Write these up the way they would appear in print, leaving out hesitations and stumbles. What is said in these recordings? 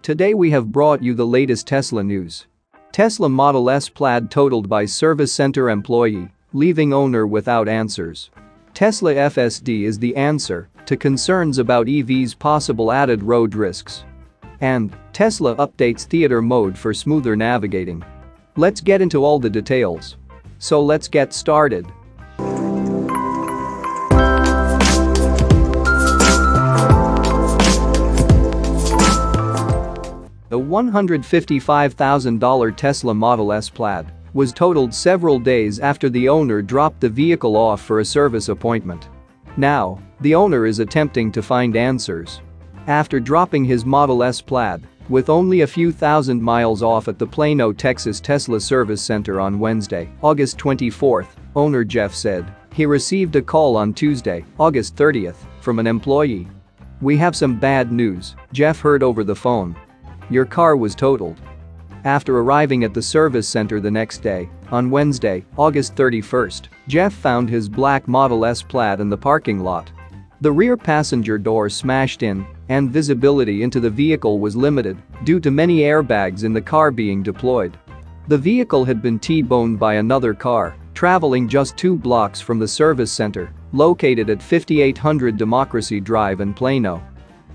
Today we have brought you the latest Tesla news. Tesla Model S Plaid totaled by service center employee, leaving owner without answers. Tesla FSD is the answer to concerns about EVs' possible added road risks. And Tesla updates theater mode for smoother navigating. Let's get into all the details. So let's get started. The $155,000 Tesla Model S Plaid was totaled several days after the owner dropped the vehicle off for a service appointment. Now, the owner is attempting to find answers. After dropping his Model S Plaid, with only a few thousand miles off at the Plano, Texas Tesla Service Center on Wednesday, August 24, owner Jeff said he received a call on Tuesday, August 30, from an employee. "We have some bad news," Jeff heard over the phone. "Your car was totaled." After arriving at the service center the next day, on Wednesday, August 31, Jeff found his black Model S Plaid in the parking lot. The rear passenger door smashed in, and visibility into the vehicle was limited due to many airbags in the car being deployed. The vehicle had been T-boned by another car, traveling just 2 blocks from the service center, located at 5800 Democracy Drive in Plano.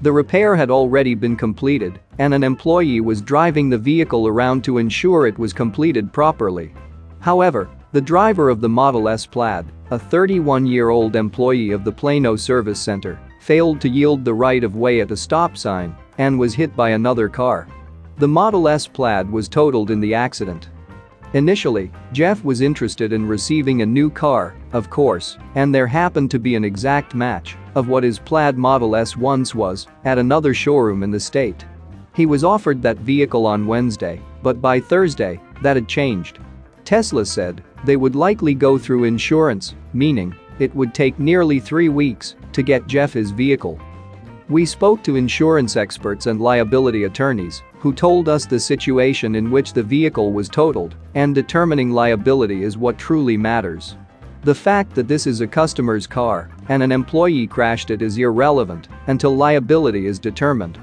The repair had already been completed, and an employee was driving the vehicle around to ensure it was completed properly. However, the driver of the Model S Plaid, a 31-year-old employee of the Plano Service Center, failed to yield the right-of-way at a stop sign and was hit by another car. The Model S Plaid was totaled in the accident. Initially, Jeff was interested in receiving a new car, of course, and there happened to be an exact match of what his Plaid Model S once was at another showroom in the state. He was offered that vehicle on Wednesday, but by Thursday, that had changed. Tesla said they would likely go through insurance, meaning it would take nearly 3 weeks to get Jeff his vehicle. "We spoke to insurance experts and liability attorneys who told us the situation in which the vehicle was totaled and determining liability is what truly matters. The fact that this is a customer's car and an employee crashed it is irrelevant until liability is determined.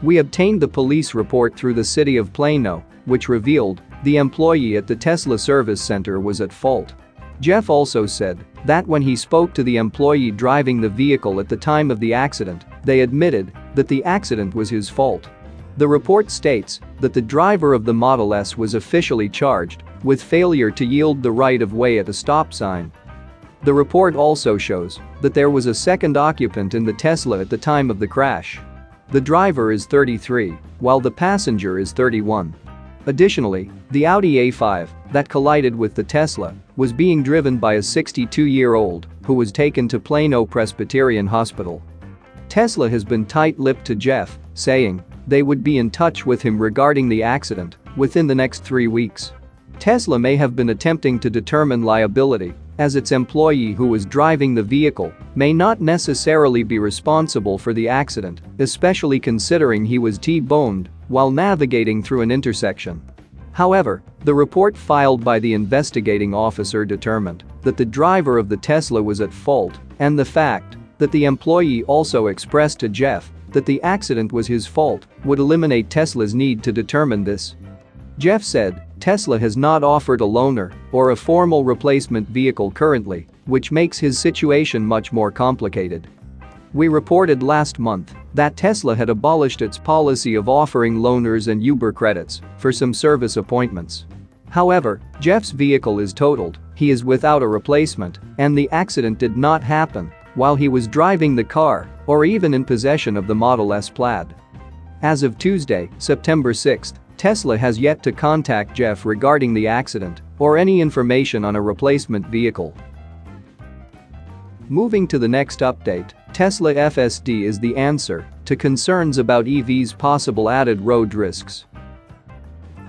We obtained the police report through the city of Plano, which revealed the employee at the Tesla service center was at fault." Jeff also said that when he spoke to the employee driving the vehicle at the time of the accident, they admitted that the accident was his fault. The report states that the driver of the Model S was officially charged with failure to yield the right-of-way at a stop sign. The report also shows that there was a second occupant in the Tesla at the time of the crash. The driver is 33, while the passenger is 31. Additionally, the Audi A5 that collided with the Tesla was being driven by a 62-year-old who was taken to Plano Presbyterian Hospital. Tesla has been tight-lipped to Jeff, saying they would be in touch with him regarding the accident within the next 3 weeks. Tesla may have been attempting to determine liability, as its employee who was driving the vehicle may not necessarily be responsible for the accident, especially considering he was T-boned while navigating through an intersection. However, the report filed by the investigating officer determined that the driver of the Tesla was at fault, and the fact that the employee also expressed to Jeff that the accident was his fault would eliminate Tesla's need to determine this. Jeff said Tesla has not offered a loaner or a formal replacement vehicle currently, which makes his situation much more complicated. "We reported last month that Tesla had abolished its policy of offering loaners and Uber credits for some service appointments. However, Jeff's vehicle is totaled, he is without a replacement, and the accident did not happen while he was driving the car or even in possession of the Model S Plaid." As of Tuesday, September 6, Tesla has yet to contact Jeff regarding the accident or any information on a replacement vehicle. Moving to the next update, Tesla FSD is the answer to concerns about EVs' possible added road risks.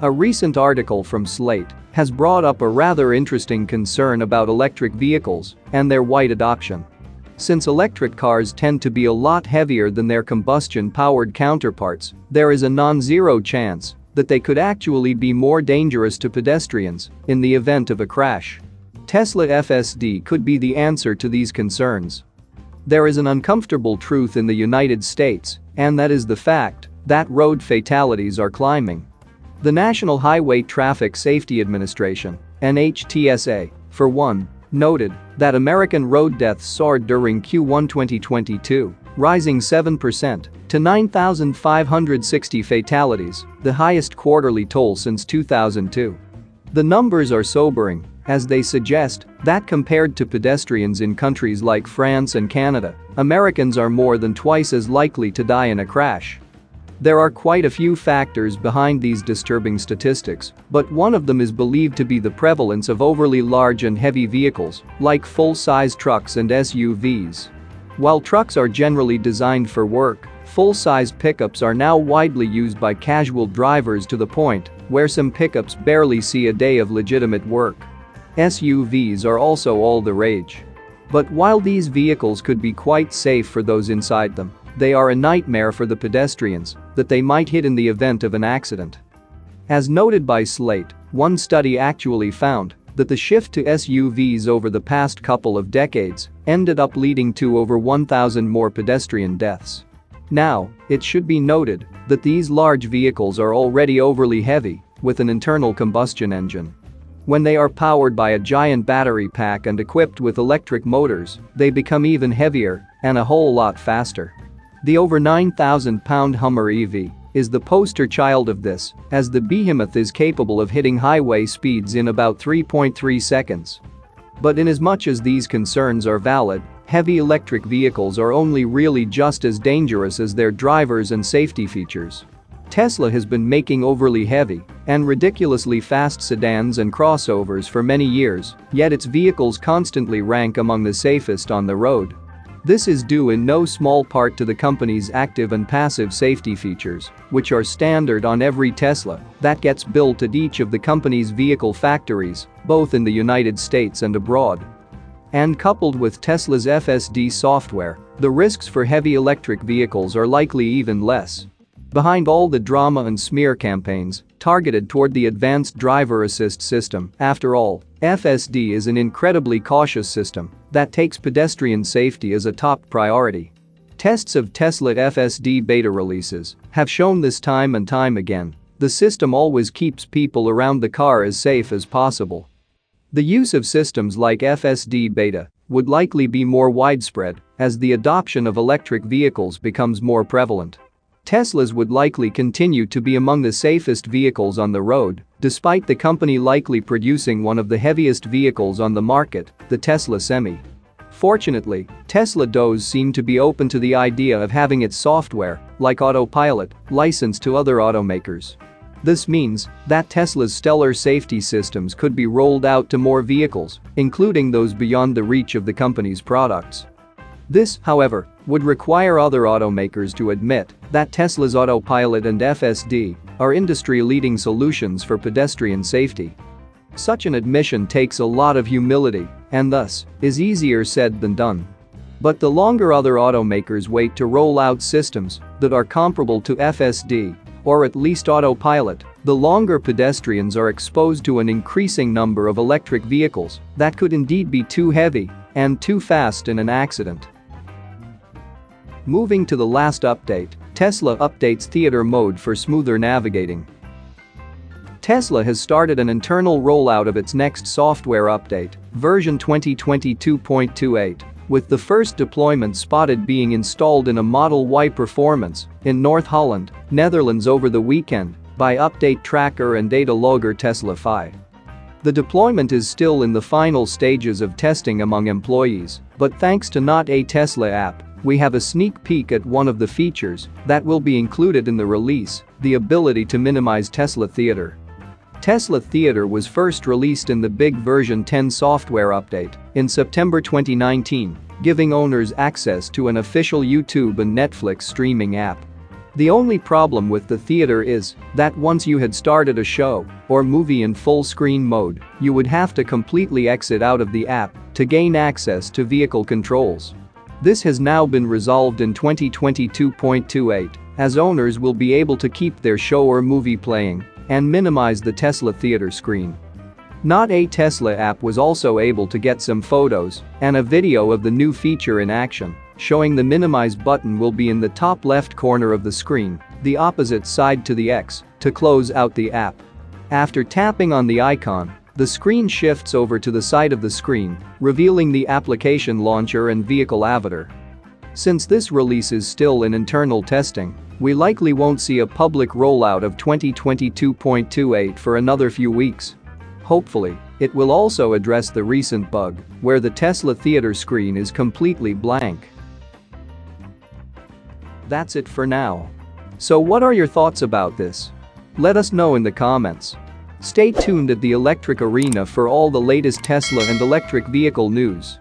A recent article from Slate has brought up a rather interesting concern about electric vehicles and their wide adoption. Since electric cars tend to be a lot heavier than their combustion-powered counterparts, there is a non-zero chance that they could actually be more dangerous to pedestrians in the event of a crash. Tesla FSD could be the answer to these concerns. There is an uncomfortable truth in the United States, and that is the fact that road fatalities are climbing. The National Highway Traffic Safety Administration, NHTSA, for one, noted that American road deaths soared during Q1 2022, rising 7% to 9,560 fatalities, the highest quarterly toll since 2002. The numbers are sobering, as they suggest that compared to pedestrians in countries like France and Canada, Americans are more than twice as likely to die in a crash. There are quite a few factors behind these disturbing statistics, but one of them is believed to be the prevalence of overly large and heavy vehicles, like full-size trucks and SUVs. While trucks are generally designed for work, full-size pickups are now widely used by casual drivers to the point where some pickups barely see a day of legitimate work. SUVs are also all the rage. But while these vehicles could be quite safe for those inside them, they are a nightmare for the pedestrians that they might hit in the event of an accident. As noted by Slate, one study actually found that the shift to SUVs over the past couple of decades ended up leading to over 1,000 more pedestrian deaths. Now, it should be noted that these large vehicles are already overly heavy with an internal combustion engine. When they are powered by a giant battery pack and equipped with electric motors, they become even heavier and a whole lot faster. The over 9,000-pound Hummer EV is the poster child of this, as the behemoth is capable of hitting highway speeds in about 3.3 seconds. But inasmuch as these concerns are valid, heavy electric vehicles are only really just as dangerous as their drivers and safety features. Tesla has been making overly heavy and ridiculously fast sedans and crossovers for many years, yet its vehicles constantly rank among the safest on the road. This is due in no small part to the company's active and passive safety features, which are standard on every Tesla that gets built at each of the company's vehicle factories, both in the United States and abroad. And coupled with Tesla's FSD software, the risks for heavy electric vehicles are likely even less. Behind all the drama and smear campaigns targeted toward the advanced driver assist system, after all, FSD is an incredibly cautious system that takes pedestrian safety as a top priority. Tests of Tesla FSD beta releases have shown this time and time again. The system always keeps people around the car as safe as possible. The use of systems like FSD beta would likely be more widespread as the adoption of electric vehicles becomes more prevalent. Teslas would likely continue to be among the safest vehicles on the road, despite the company likely producing one of the heaviest vehicles on the market, the Tesla Semi. Fortunately, Tesla does seem to be open to the idea of having its software, like autopilot, licensed to other automakers. This means that Tesla's stellar safety systems could be rolled out to more vehicles, including those beyond the reach of the company's products. This, however, would require other automakers to admit that Tesla's autopilot and FSD are industry-leading solutions for pedestrian safety. Such an admission takes a lot of humility and thus is easier said than done. But the longer other automakers wait to roll out systems that are comparable to FSD, or at least autopilot, the longer pedestrians are exposed to an increasing number of electric vehicles that could indeed be too heavy and too fast in an accident. Moving to the last update, Tesla updates theater mode for smoother navigating. Tesla has started an internal rollout of its next software update, version 2022.28, with the first deployment spotted being installed in a Model Y Performance in North Holland, Netherlands over the weekend by update tracker and data logger Tesla Fi. The deployment is still in the final stages of testing among employees, but thanks to Not a Tesla app, we have a sneak peek at one of the features that will be included in the release, the ability to minimize Tesla Theater. Tesla Theater was first released in the Big Version 10 software update in September 2019, giving owners access to an official YouTube and Netflix streaming app. The only problem with the theater is that once you had started a show or movie in full screen mode, you would have to completely exit out of the app to gain access to vehicle controls. This has now been resolved in 2022.28, as owners will be able to keep their show or movie playing and minimize the Tesla Theater screen. Not a Tesla app was also able to get some photos and a video of the new feature in action, showing the minimize button will be in the top left corner of the screen, the opposite side to the X to close out the app. After tapping on the icon, the screen shifts over to the side of the screen, revealing the application launcher and vehicle avatar. Since this release is still in internal testing, we likely won't see a public rollout of 2022.28 for another few weeks. Hopefully, it will also address the recent bug where the Tesla theater screen is completely blank. That's it for now. So what are your thoughts about this? Let us know in the comments. Stay tuned at the Electric Arena for all the latest Tesla and electric vehicle news.